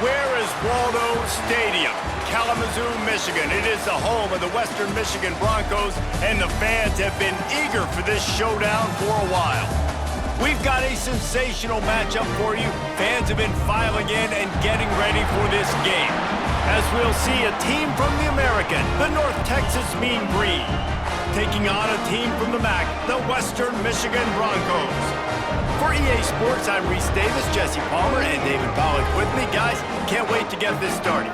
Where is Waldo Stadium? Kalamazoo, Michigan. It is the home of the Western Michigan Broncos, and the fans have been eager for this showdown for a while. We've got a sensational matchup for you. Fans have been filing in and getting ready for this game, as we'll see a team from the American, the North Texas Mean Green, taking on a team from the MAC, the Western Michigan Broncos. For EA Sports, I'm Reese Davis, Jesse Palmer, and David Pollack with me. Guys, can't wait to get this started.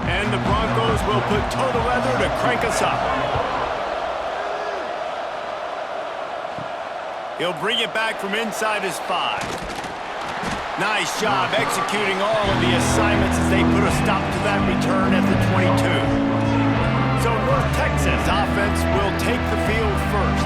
And the Broncos will put toe to leather to crank us up. He'll bring it back from inside his 5. Nice job executing all of the assignments as they put a stop to that return at the 22. So North Texas offense will take the field first.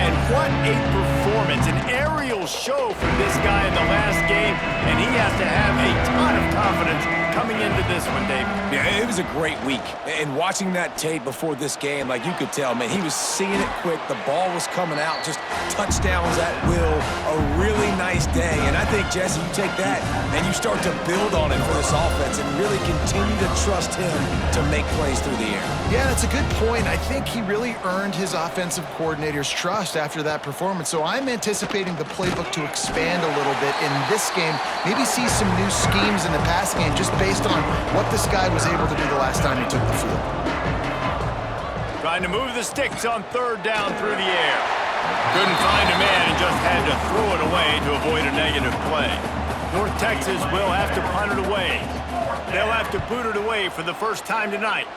And what a performance, an aerial show for this guy in the last game, and he has to have a ton of confidence coming into this one, Dave. Yeah, it was a great week. And watching that tape before this game, like you could tell, man, he was seeing it quick. The ball was coming out, just touchdowns at will. A really nice day. And I think, Jesse, you take that and you start to build on it for this offense and really continue to trust him to make plays through the air. Yeah, that's a good point. I think he really earned his offensive coordinator's trust after that performance. So I'm anticipating the playbook to expand a little bit in this game. Maybe see some new schemes in the passing game just based on what this guy was able to do the last time he took the field. Trying to move the sticks on third down through the air. Couldn't find a man and just had to throw it away to avoid a negative play. North Texas will have to punt it away. They'll have to boot it away for the first time tonight.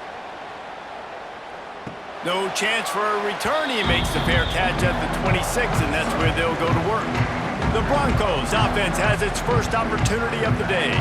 No chance for a return. He makes the fair catch at the 26, and that's where they'll go to work. The Broncos offense has its first opportunity of the day.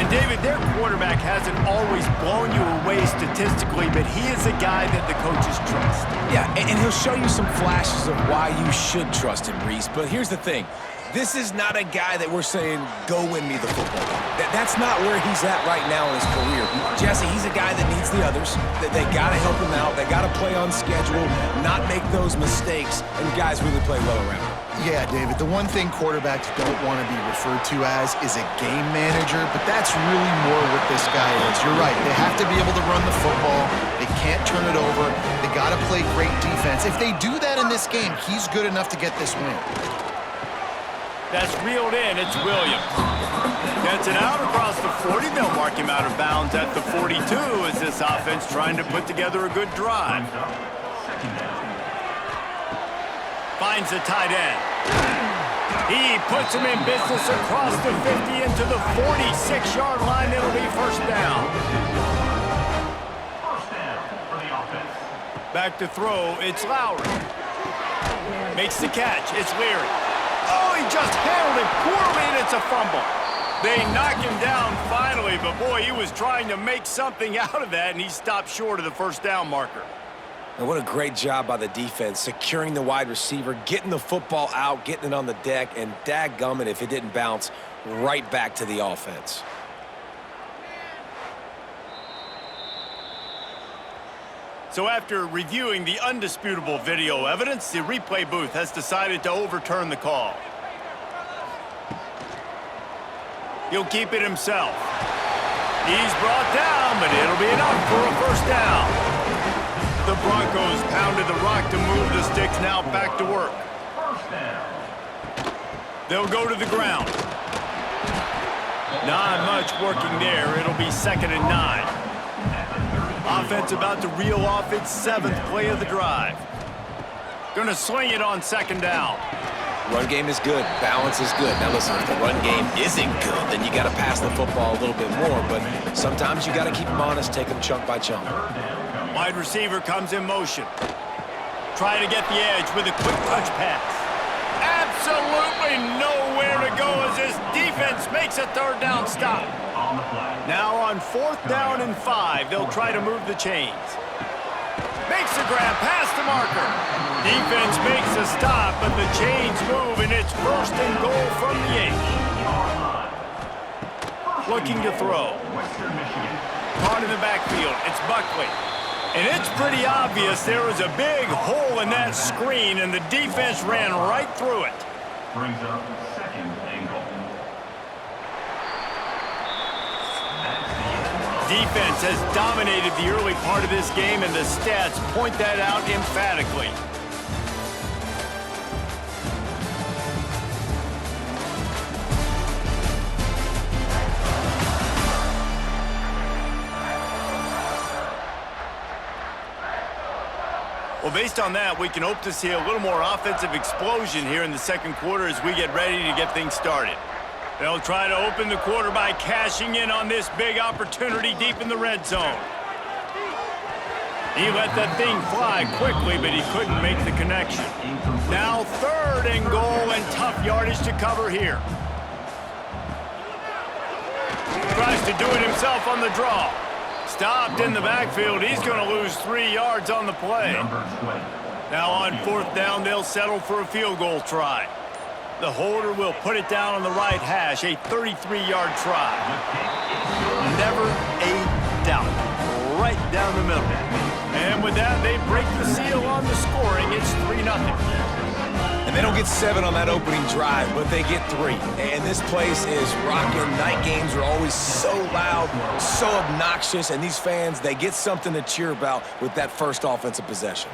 And David, their quarterback hasn't always blown you away statistically, but he is a guy that the coaches trust. Yeah, and he'll show you some flashes of why you should trust him, Reese. But here's the thing. This is not a guy that we're saying, go win me the football game. That's not where he's at right now in his career. Jesse, he's a guy that needs the others. They got to help him out. They got to play on schedule, not make those mistakes, and guys really play well around him. Yeah, David, the one thing quarterbacks don't want to be referred to as is a game manager, but that's really more what this guy is. You're right. They have to be able to run the football. They can't turn it over. They got to play great defense. If they do that in this game, he's good enough to get this win. That's reeled in. It's Williams. Gets it out across the 40. They'll mark him out of bounds at the 42 as this offense trying to put together a good drive. Finds the tight end. He puts him in business across the 50 into the 46-yard line. It'll be first down. Back to throw. It's Lowry. Makes the catch. It's Leary. Oh, he just handled it poorly, and it's a fumble. They knock him down finally, but boy, he was trying to make something out of that, and he stopped short of the first down marker. And what a great job by the defense, securing the wide receiver, getting the football out, getting it on the deck, and dadgummit if it didn't bounce right back to the offense. So after reviewing the undisputable video evidence, the replay booth has decided to overturn the call. He'll keep it himself. He's brought down, but it'll be enough for a first down. The Broncos pounded the rock to move the sticks, now back to work. They'll go to the ground. Not much working there. It'll be 2nd and 9. Offense about to reel off its 7th play of the drive. Gonna swing it on 2nd down. Run game is good. Balance is good. Now listen, if the run game isn't good, then you got to pass the football a little bit more. But sometimes you got to keep them honest, take them chunk by chunk. Wide receiver comes in motion. Trying to get the edge with a quick touch pass. Absolutely nowhere to go as this defense makes a 3rd down stop. Now on 4th down and 5, they'll try to move the chains. Makes the grab past the marker. Defense makes a stop, but the chains move, and it's 1st and goal from the 8. Looking to throw. backfield. It's Buckley. And it's pretty obvious there was a big hole in that screen, and the defense ran right through it. Brings up second and goal. Defense has dominated the early part of this game, and the stats point that out emphatically. Well, based on that, we can hope to see a little more offensive explosion here in the second quarter as we get ready to get things started. They'll try to open the quarter by cashing in on this big opportunity deep in the red zone. He let that thing fly quickly, but he couldn't make the connection. Now third and goal, and tough yardage to cover here. Tries to do it himself on the draw. Stopped in the backfield. He's going to lose 3 yards on the play. Now on fourth down, they'll settle for a field goal try. The holder will put it down on the right hash, a 33-yard try. Never a doubt. Right down the middle. And with that, they break the seal on the scoring. It's 3-0. And they don't get 7 on that opening drive, but they get 3. And this place is rocking. Night games are always so loud, so obnoxious, and these fans, they get something to cheer about with that first offensive possession.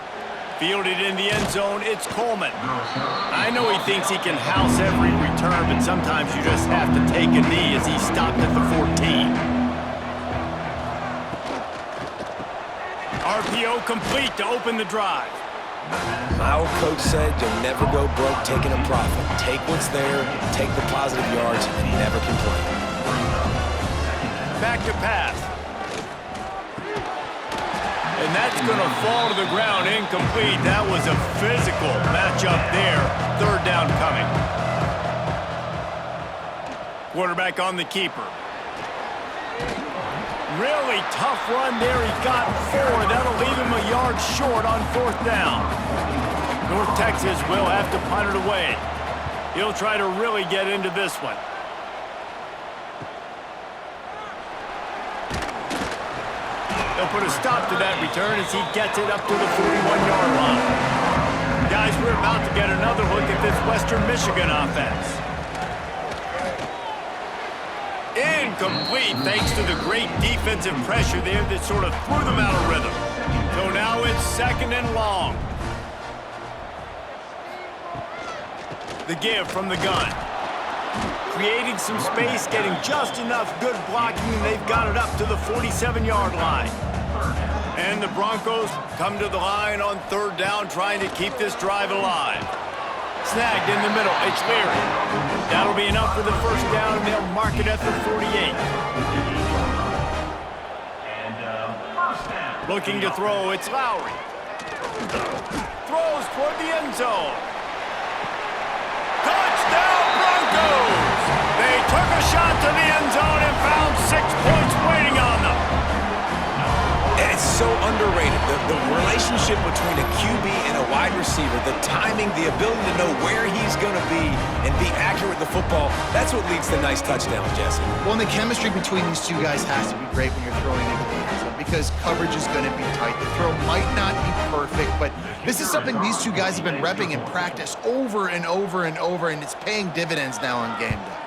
Fielded in the end zone, it's Coleman. I know he thinks he can house every return, but sometimes you just have to take a knee as he stopped at the 14. RPO complete to open the drive. My old coach said you'll never go broke taking a profit. Take what's there, take the positive yards, and never complain. Back to pass. And that's going to fall to the ground incomplete. That was a physical matchup there. Third down coming. Quarterback on the keeper. Really tough run there. He got 4. That'll leave him a yard short on fourth down. North Texas will have to punt it away. He'll try to really get into this one. They'll put a stop to that return as he gets it up to the 41-yard line. Guys, we're about to get another look at this Western Michigan offense. Incomplete thanks to the great defensive pressure there that sort of threw them out of rhythm. So now it's second and long. The give from the gun. Creating some space, getting just enough good blocking, and they've got it up to the 47-yard line. And the Broncos come to the line on third down, trying to keep this drive alive. Snagged in the middle, it's Leary. That'll be enough for the first down, and they'll mark it at the 48. Looking to throw, it's Lowry. Throws toward the end zone. Touchdown, Broncos! They took a shot to the end zone and found 6 points waiting on them. And it's so underrated. The relationship between a QB and a wide receiver, the timing, the ability to know where he's going to be and be accurate with the football, that's what leads to nice touchdowns, Jesse. Well, and the chemistry between these two guys has to be great when you're throwing into the end zone because coverage is going to be tight. The throw might not be perfect, but this is something these two guys have been repping in practice over and over and over, and it's paying dividends now on game day.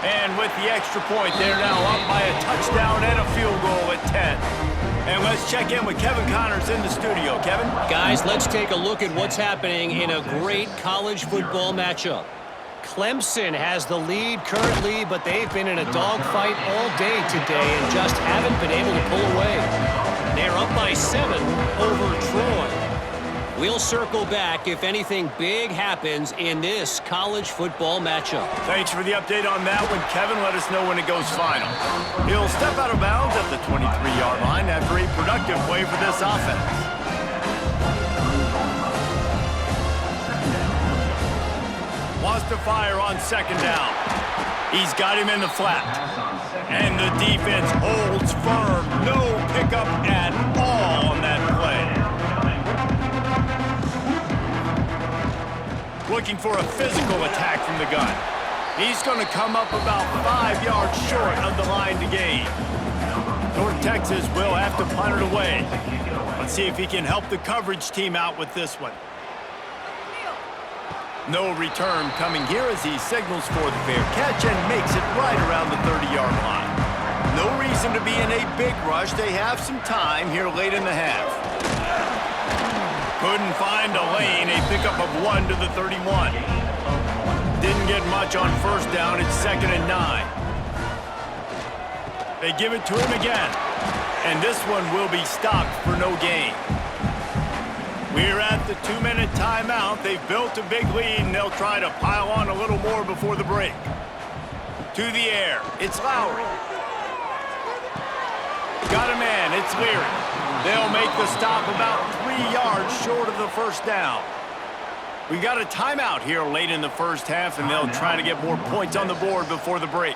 And with the extra point, they're now up by a touchdown and a field goal at 10. And let's check in with Kevin Connors in the studio. Kevin? Guys, let's take a look at what's happening in a great college football matchup. Clemson has the lead currently, but they've been in a dogfight all day today and just haven't been able to pull away. They're up by 7 over Troy. We'll circle back if anything big happens in this college football matchup. Thanks for the update on that one, Kevin. Let us know when it goes final. He'll step out of bounds at the 23-yard line after a productive play for this offense. Wants to fire on second down. He's got him in the flat. And the defense holds firm. No pickup at all on that play. Looking for a physical attack from the gun. He's going to come up about 5 yards short of the line to gain. North Texas will have to punt it away. Let's see if he can help the coverage team out with this one. No return coming here as he signals for the fair catch and makes it right around the 30-yard line. No reason to be in a big rush. They have some time here late in the half. Couldn't find a lane. A pickup of 1 to the 31. Didn't get much on first down. It's 2nd and 9. They give it to him again. And this one will be stopped for no gain. We're at the 2-minute timeout. They've built a big lead, and they'll try to pile on a little more before the break. To the air. It's Lowry. Got a man. It's Leary. They'll make the stop about 3 yards short of the first down. We got a timeout here late in the first half, and they'll try to get more points on the board before the break.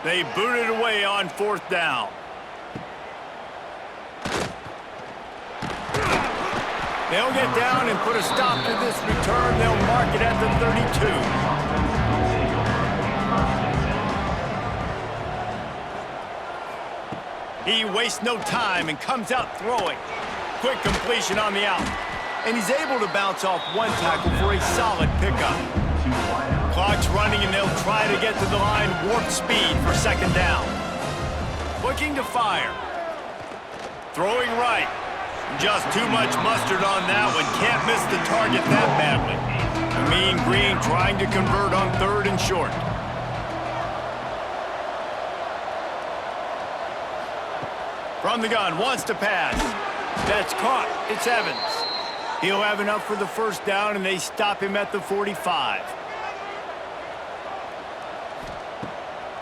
They boot it away on 4th down. They'll get down and put a stop to this return. They'll mark it at the 32. He wastes no time and comes out throwing. Quick completion on the out. And he's able to bounce off one tackle for a solid pickup. Clock's running, and they'll try to get to the line warp speed for 2nd down. Looking to fire. Throwing right. Just too much mustard on that one. Can't miss the target that badly. Mean Green trying to convert on 3rd and short. From the gun, wants to pass. That's caught. It's Evans. He'll have enough for the first down, and they stop him at the 45.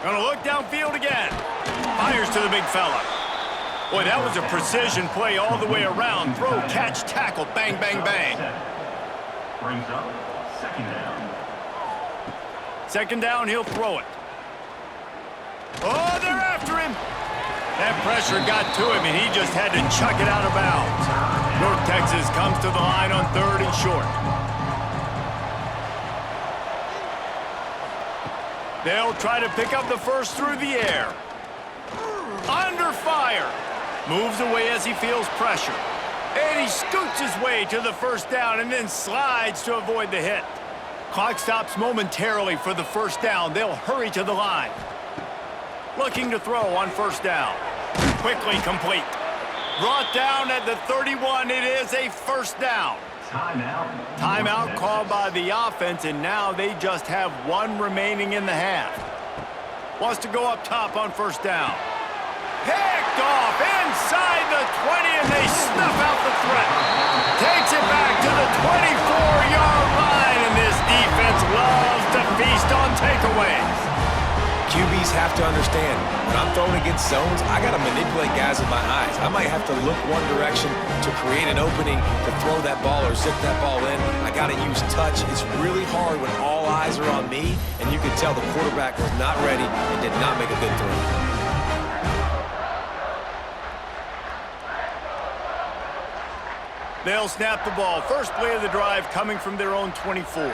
Gonna look downfield again. Fires to the big fella. Boy, that was a precision play all the way around. Throw, catch, tackle, bang, bang, bang. Brings up 2nd down. 2nd down, he'll throw it. Oh, they're after him. That pressure got to him, and he just had to chuck it out of bounds. North Texas comes to the line on 3rd and short. They'll try to pick up the first through the air. Under fire. Moves away as he feels pressure. And he scoots his way to the first down and then slides to avoid the hit. Clock stops momentarily for the first down. They'll hurry to the line. Looking to throw on 1st down. Quickly complete. Brought down at the 31. It is a 1st down. Timeout called by the offense, and now they just have 1 remaining in the half. Wants to go up top on 1st down. Picked off inside the 20, and they snuff out the threat. Takes it back to the 24-yard line, and this defense loves to feast on takeaways. QBs have to understand, when I'm throwing against zones, I got to manipulate guys with my eyes. I might have to look one direction to create an opening to throw that ball or zip that ball in. I got to use touch. It's really hard when all eyes are on me, and you can tell the quarterback was not ready and did not make a good throw. They'll snap the ball. First play of the drive coming from their own 24.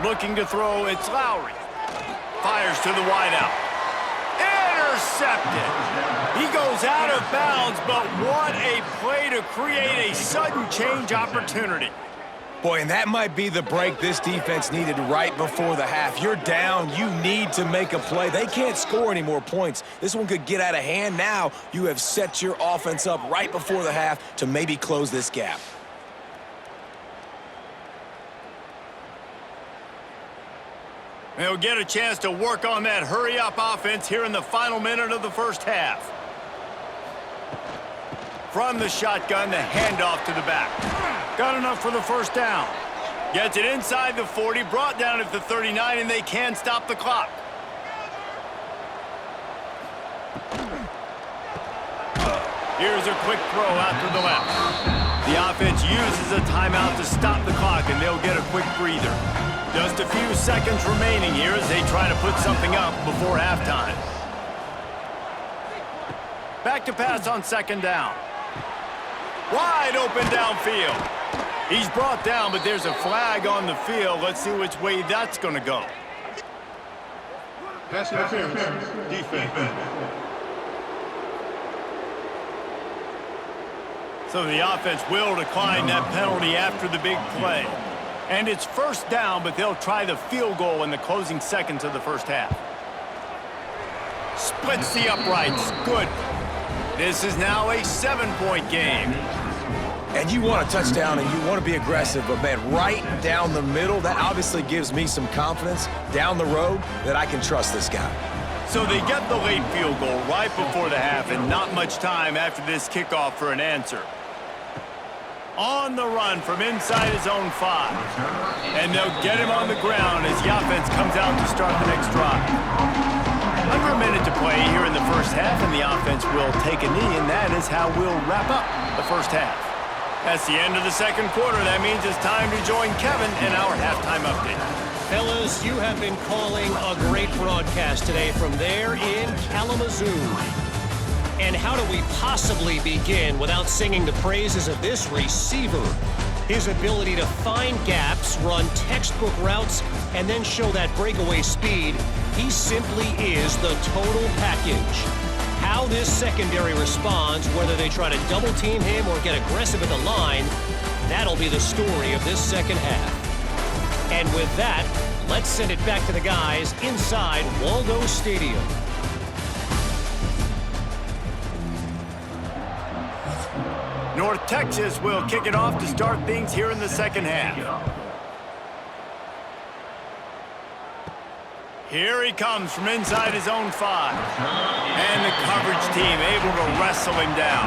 Looking to throw, it's Lowry. Fires to the wideout. Intercepted. He goes out of bounds, but what a play to create a sudden change opportunity. Boy, and that might be the break this defense needed right before the half. You're down. You need to make a play. They can't score any more points. This one could get out of hand. Now you have set your offense up right before the half to maybe close this gap. They'll get a chance to work on that hurry-up offense here in the final minute of the first half. From the shotgun, the handoff to the back. Got enough for the first down. Gets it inside the 40, brought down at the 39, and they can stop the clock. Here's a quick throw out to the left. The offense uses a timeout to stop the clock, and they'll get a quick breather. Just a few seconds remaining here as they try to put something up before halftime. Back to pass on 2nd down. Wide open downfield. He's brought down, but there's a flag on the field. Let's see which way that's going to go. Pass interference. Defense. So the offense will decline that penalty after the big play. And it's first down, but they'll try the field goal in the closing seconds of the first half. Splits the uprights. Good. This is now a 7-point game. And you want a touchdown and you want to be aggressive, but man, right down the middle, that obviously gives me some confidence down the road that I can trust this guy. So they get the late field goal right before the half and not much time after this kickoff for an answer. On the run from inside his own 5. And they'll get him on the ground as the offense comes out to start the next drive. Under a minute to play here in the first half, and the offense will take a knee, and that is how we'll wrap up the first half. That's the end of the second quarter. That means it's time to join Kevin in our halftime update. Fellas, you have been calling a great broadcast today from there in Kalamazoo. And how do we possibly begin without singing the praises of this receiver? His ability to find gaps, run textbook routes, and then show that breakaway speed. He simply is the total package. How this secondary responds, whether they try to double team him or get aggressive at the line, that'll be the story of this second half. And with that, let's send it back to the guys inside Waldo Stadium. North Texas will kick it off to start things here in the second half. Here he comes from inside his own 5. And the coverage team able to wrestle him down.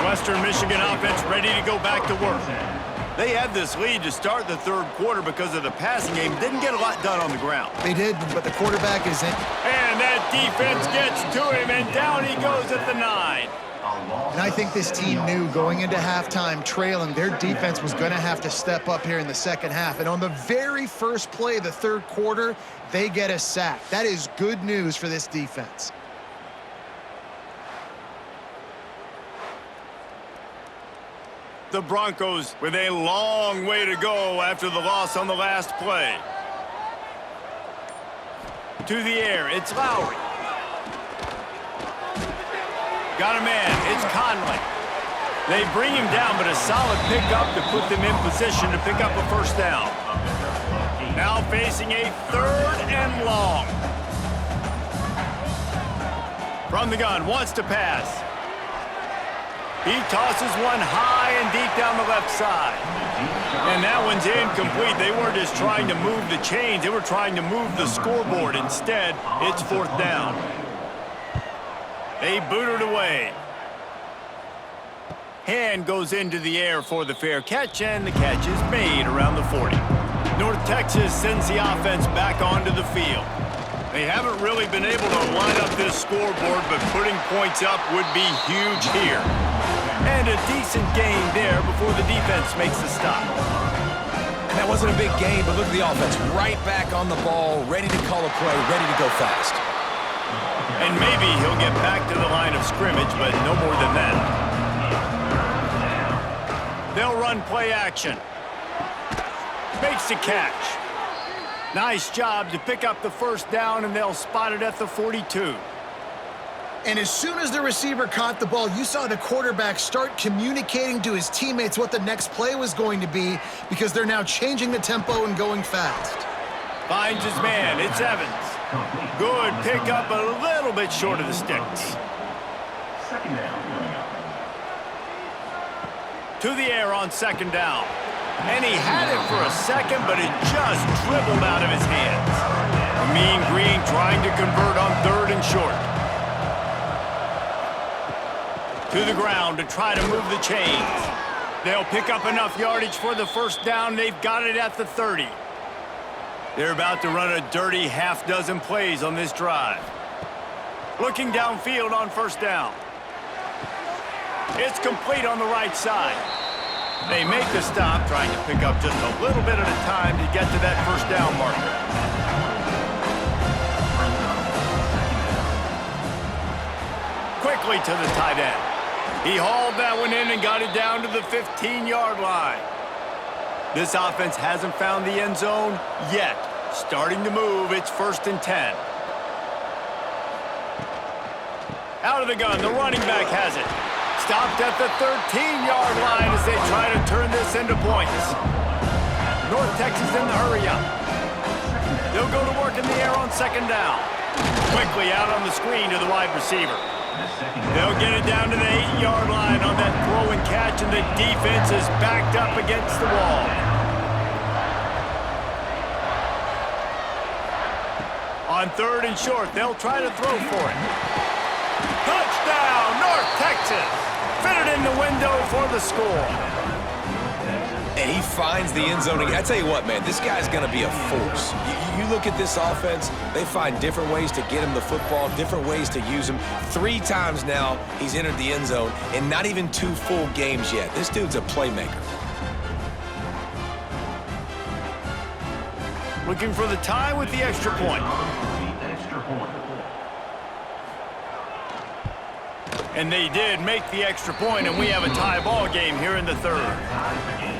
Western Michigan offense ready to go back to work. They had this lead to start the third quarter because of the passing game. Didn't get a lot done on the ground. They did, but the quarterback is in. And that defense gets to him, and down he goes at the 9. And I think this team knew going into halftime trailing, their defense was going to have to step up here in the second half. And on the very first play of the third quarter, they get a sack. That is good news for this defense. The Broncos with a long way to go after the loss on the last play. To the air, it's Lowry. Got a man, it's Conley. They bring him down, but a solid pickup to put them in position to pick up a first down. Now facing a 3rd and long. From the gun, wants to pass. He tosses one high and deep down the left side. And that one's incomplete. They weren't just trying to move the chains, they were trying to move the scoreboard. Instead, it's 4th down. They boot it away. Hand goes into the air for the fair catch, and the catch is made around the 40. North Texas sends the offense back onto the field. They haven't really been able to line up this scoreboard, but putting points up would be huge here. And a decent gain there before the defense makes the stop. And that wasn't a big gain, but look at the offense. Right back on the ball, ready to call a play, ready to go fast. And maybe he'll get back to the line of scrimmage, but no more than that. They'll run play action. Makes the catch. Nice job to pick up the first down, and they'll spot it at the 42. And as soon as the receiver caught the ball, you saw the quarterback start communicating to his teammates what the next play was going to be, because they're now changing the tempo and going fast. Finds his man. It's Evans. Good pickup, a little bit short of the sticks. Second down. To the air on 2nd down. And he had it for a second, but it just dribbled out of his hands. Mean Green trying to convert on 3rd and short. To the ground to try to move the chains. They'll pick up enough yardage for the first down. They've got it at the 30. They're about to run a dirty half-dozen plays on this drive. Looking downfield on 1st down. It's complete on the right side. They make the stop, trying to pick up just a little bit at a time to get to that first down marker. Quickly to the tight end. He hauled that one in and got it down to the 15-yard line. This offense hasn't found the end zone yet. Starting to move, it's 1st and 10. Out of the gun, the running back has it. Stopped at the 13-yard line as they try to turn this into points. North Texas in the hurry up. They'll go to work in the air on 2nd down. Quickly out on the screen to the wide receiver. They'll get it down to the 8-yard line on that throw and catch, and the defense is backed up against the wall. On 3rd and short, they'll try to throw for it. Touchdown, North Texas! Fitted in the window for the score. And he finds the end zone. I tell you what, man, this guy's going to be a force. You look at this offense, they find different ways to get him the football, different ways to use him. 3 times now he's entered the end zone, and not even 2 full games yet. This dude's a playmaker. Looking for the tie with the extra point. And they did make the extra point, and we have a tie ball game here in the 3rd.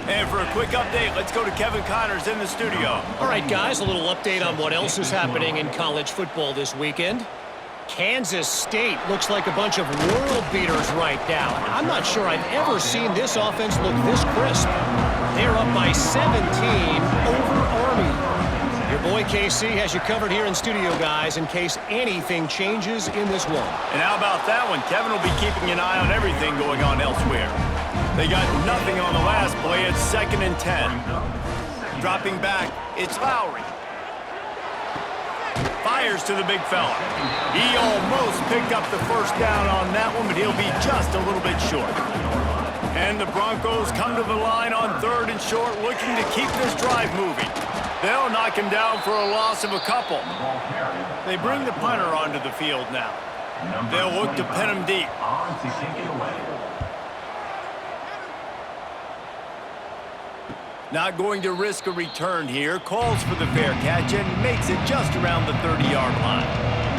And for a quick update, let's go to Kevin Connors in the studio. All right, guys, a little update on what else is happening in college football this weekend. Kansas State looks like a bunch of world beaters right now. I'm not sure I've ever seen this offense look this crisp. They're up by 17 over Army. Your boy KC has you covered here in studio, guys, in case anything changes in this one. And how about that one? Kevin will be keeping an eye on everything going on elsewhere. They got nothing on the last play. It's 2nd and 10. Dropping back, it's Lowry. Fires to the big fella. He almost picked up the 1st down on that one, but he'll be just a little bit short. And the Broncos come to the line on 3rd and short, looking to keep this drive moving. They'll knock him down for a loss of a couple. They bring the punter onto the field now. They'll look to pin him deep. Not going to risk a return here. Calls for the fair catch and makes it just around the 30-yard line.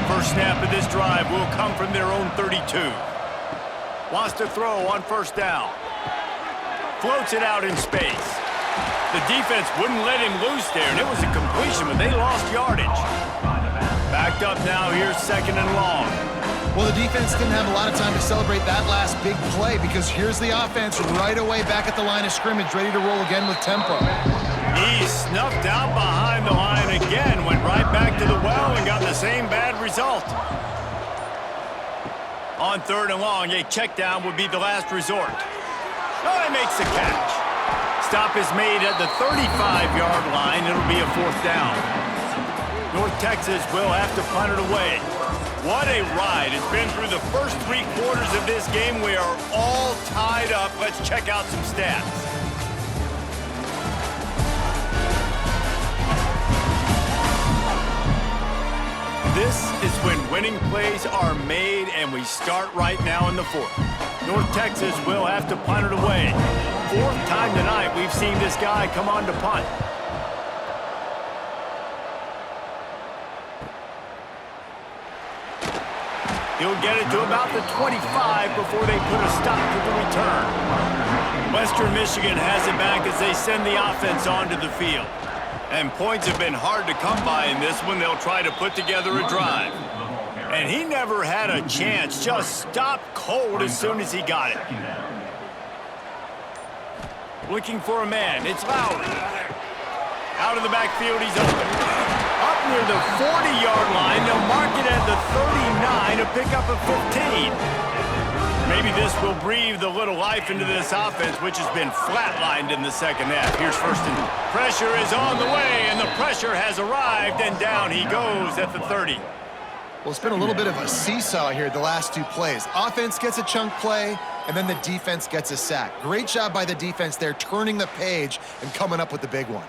First snap of this drive will come from their own 32. Wants to throw on 1st down. Floats it out in space. The defense wouldn't let him loose there, and it was a completion, but they lost yardage. Backed up now, here's 2nd and long. Well, the defense didn't have a lot of time to celebrate that last big play because here's the offense right away back at the line of scrimmage, ready to roll again with tempo. He snuffed out behind the line again, went right back to the well and got the same bad result. On 3rd and long, a check down would be the last resort. Oh, he makes the catch. Stop is made at the 35-yard line. It'll be a 4th down. North Texas will have to punt it away. What a ride. It's been through the first 3 quarters of this game. We are all tied up. Let's check out some stats. This is when winning plays are made, and we start right now in the 4th. North Texas will have to punt it away. 4th time tonight we've seen this guy come on to punt. He'll get it to about the 25 before they put a stop to the return. Western Michigan has it back as they send the offense onto the field. And points have been hard to come by in this one. They'll try to put together a drive. And he never had a chance. Just stopped cold as soon as he got it. Looking for a man. It's Lowry. Out of the backfield, he's open. Up near the 40-yard line. They'll mark it at the 39 to pick up a 15. Maybe this will breathe a little life into this offense, which has been flatlined in the 2nd half. Here's 1st and pressure is on the way, and the pressure has arrived, and down he goes at the 30. Well, it's been a little bit of a seesaw here the last 2 plays. Offense gets a chunk play, and then the defense gets a sack. Great job by the defense there, turning the page and coming up with the big one.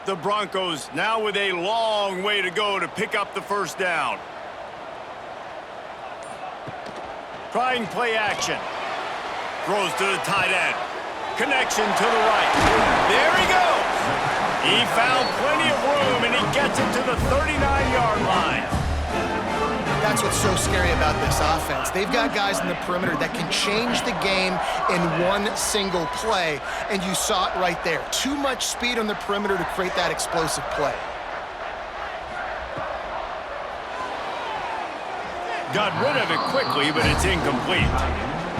The Broncos now with a long way to go to pick up the 1st down. Trying play action. Throws to the tight end. Connection to the right. There he goes. He found plenty of room, and he gets it to the 39-yard line. That's what's so scary about this offense. They've got guys in the perimeter that can change the game in one single play, and you saw it right there. Too much speed on the perimeter to create that explosive play. Got rid of it quickly, but it's incomplete.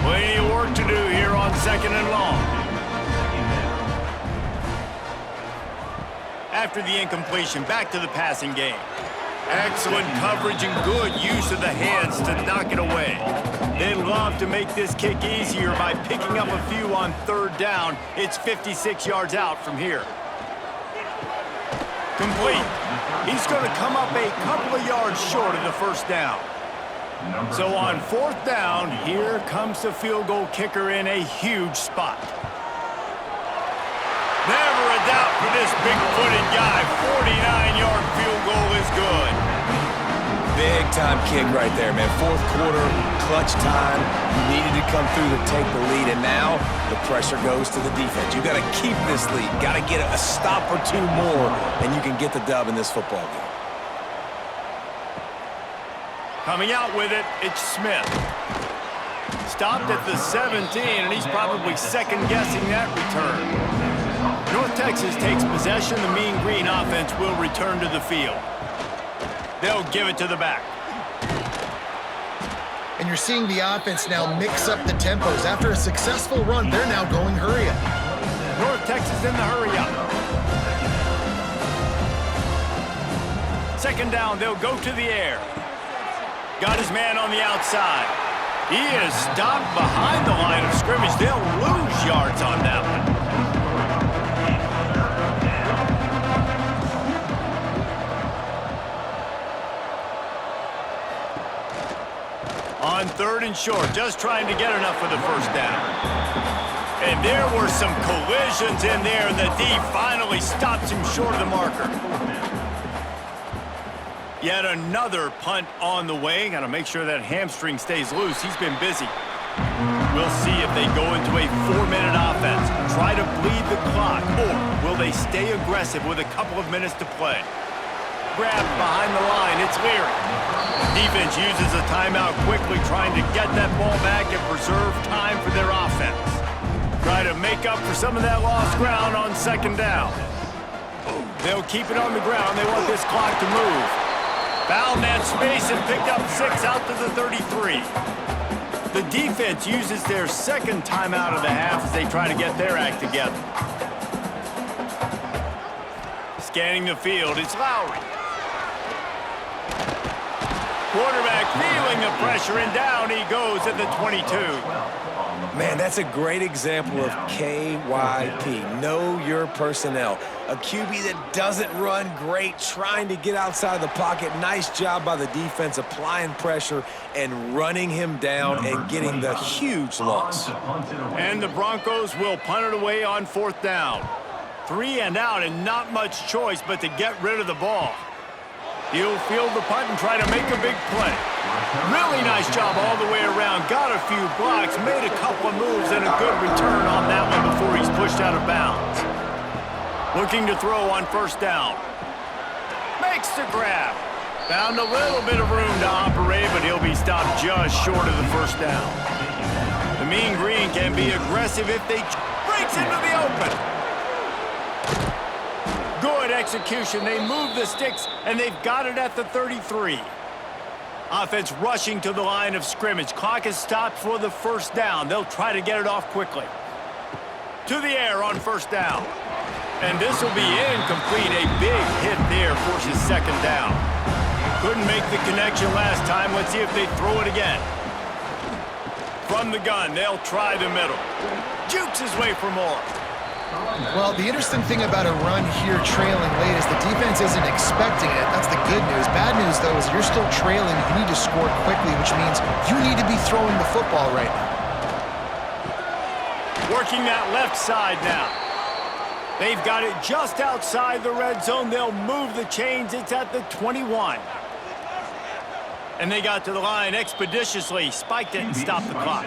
Plenty of work to do here on 2nd and long. After the incompletion, back to the passing game. Excellent coverage and good use of the hands to knock it away. They love to make this kick easier by picking up a few on 3rd down. It's 56 yards out from here. Complete. He's going to come up a couple of yards short of the 1st down. So on 4th down, here comes the field goal kicker in a huge spot. Never a doubt for this big-footed guy. 49-yard field goal is good. Big-time kick right there, man. 4th quarter, clutch time. You needed to come through to take the lead, and now the pressure goes to the defense. You got to keep this lead. Got to get a stop or two more, and you can get the dub in this football game. Coming out with it, it's Smith. Stopped at the 17, and he's probably second-guessing that return. North Texas takes possession. The Mean Green offense will return to the field. They'll give it to the back. And you're seeing the offense now mix up the tempos. After a successful run, they're now going hurry up. North Texas in the hurry up. 2nd down, they'll go to the air. Got his man on the outside. He is stopped behind the line of scrimmage. They'll lose yards on that one. On 3rd and short, just trying to get enough for the 1st down. And there were some collisions in there, and the D finally stops him short of the marker. Yet another punt on the way. Got to make sure that hamstring stays loose. He's been busy. We'll see if they go into a 4-minute offense, try to bleed the clock, or will they stay aggressive with a couple of minutes to play? Grabbed behind the line, it's Leary. Defense uses a timeout quickly, trying to get that ball back and preserve time for their offense. Try to make up for some of that lost ground on 2nd down. They'll keep it on the ground. They want this clock to move. Found that space and picked up 6 out to the 33. The defense uses their 2nd timeout of the half as they try to get their act together. Scanning the field, it's Lowry. Quarterback feeling the pressure, and down he goes at the 22. Man, that's a great example of KYP. Know your personnel. A QB that doesn't run great, trying to get outside the pocket. Nice job by the defense, applying pressure and running him down and getting the huge loss. And the Broncos will punt it away on 4th down. 3 and out, and not much choice but to get rid of the ball. He'll field the punt and try to make a big play. Really nice job all the way around. Got a few blocks, made a couple of moves, and a good return on that one before he's pushed out of bounds. Looking to throw on 1st down. Makes the grab. Found a little bit of room to operate, but he'll be stopped just short of the 1st down. The Mean Green can be aggressive if they breaks into the open. Good execution. They move the sticks, and they've got it at the 33. Offense rushing to the line of scrimmage. Clock is stopped for the 1st down. They'll try to get it off quickly. To the air on 1st down. And this will be incomplete. A big hit there forces 2nd down. Couldn't make the connection last time. Let's see if they throw it again. From the gun, they'll try the middle. Jukes his way for more. Well, the interesting thing about a run here trailing late is the defense isn't expecting it. That's the good news. Bad news, though, is you're still trailing. You need to score quickly, which means you need to be throwing the football right now. Working that left side now. They've got it just outside the red zone. They'll move the chains. It's at the 21. And they got to the line expeditiously. Spiked it and stopped the clock.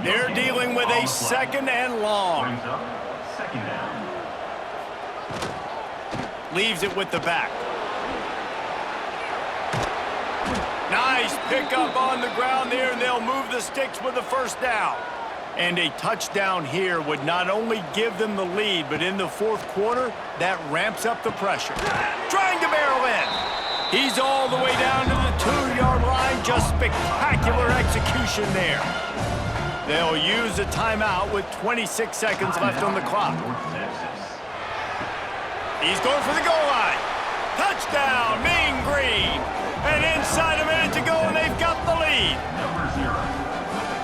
They're dealing with a 2nd and long. Leaves it with the back. Nice pickup on the ground there, and they'll move the sticks with the first down. And a touchdown here would not only give them the lead, but in the fourth quarter, that ramps up the pressure. Trying to barrel in. He's all the way down to the 2-yard line. Just spectacular execution there. They'll use a timeout with 26 seconds left on the clock. He's going for the goal line. Touchdown, Mean Green. And inside a minute to go, and they've got the lead.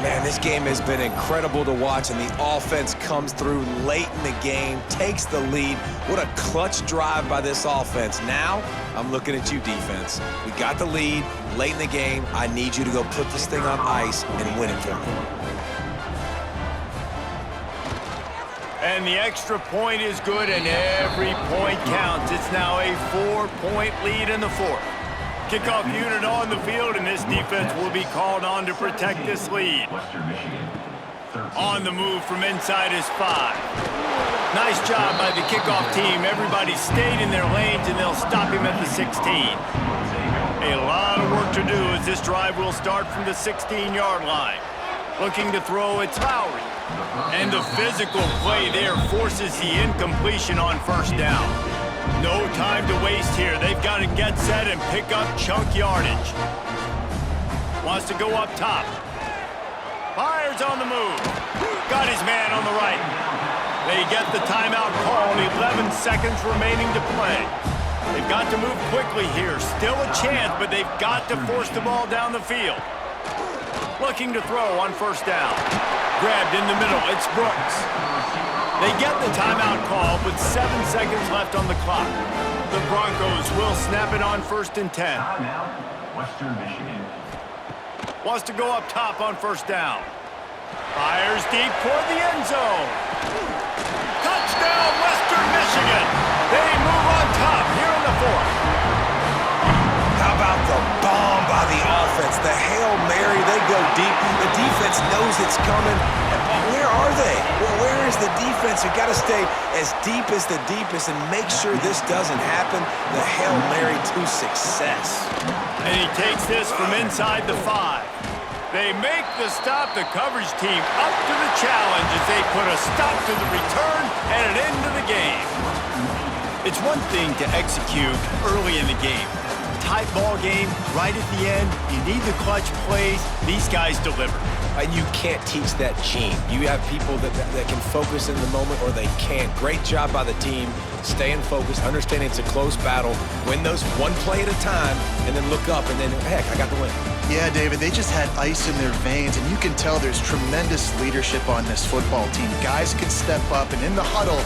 Man, this game has been incredible to watch, and the offense comes through late in the game, takes the lead. What a clutch drive by this offense. Now, I'm looking at you, defense. We got the lead late in the game. I need you to go put this thing on ice and win it for me. And the extra point is good, and every point counts. It's now a 4-point lead in the fourth. Kickoff unit on the field, and this defense will be called on to protect this lead. On the move from inside is 5. Nice job by the kickoff team. Everybody stayed in their lanes, and they'll stop him at the 16. A lot of work to do as this drive will start from the 16-yard line. Looking to throw, it's Lowry. And the physical play there forces the incompletion on first down. No time to waste here. They've got to get set and pick up chunk yardage. Wants to go up top. Fires on the move. Got his man on the right. They get the timeout called. 11 seconds remaining to play. They've got to move quickly here. Still a chance, but they've got to force the ball down the field. Looking to throw on first down. Grabbed in the middle. It's Brooks. They get the timeout call with 7 seconds left on the clock. The Broncos will snap it on 1st and 10. Timeout, Western Michigan. Wants to go up top on first down. Fires deep toward the end zone. Touchdown, Western Michigan. They move on top here in the fourth. How about the bomb by the offense? The Hail Mary, they go deep. The defense knows it's coming. But where are they? Well, where is the defense? You've got to stay as deep as the deepest and make sure this doesn't happen. The Hail Mary to success. And he takes this from inside the 5. They make the stop. The coverage team up to the challenge as they put a stop to the return and an end to the game. It's one thing to execute early in the game. Tight ball game, right at the end, you need the clutch plays. These guys deliver. And you can't teach that gene. You have people that can focus in the moment or they can't. Great job by the team, staying focused, understanding it's a close battle, win those one play at a time, and then look up and then, heck, I got the win. Yeah, David, they just had ice in their veins, and you can tell there's tremendous leadership on this football team. Guys can step up, and in the huddle,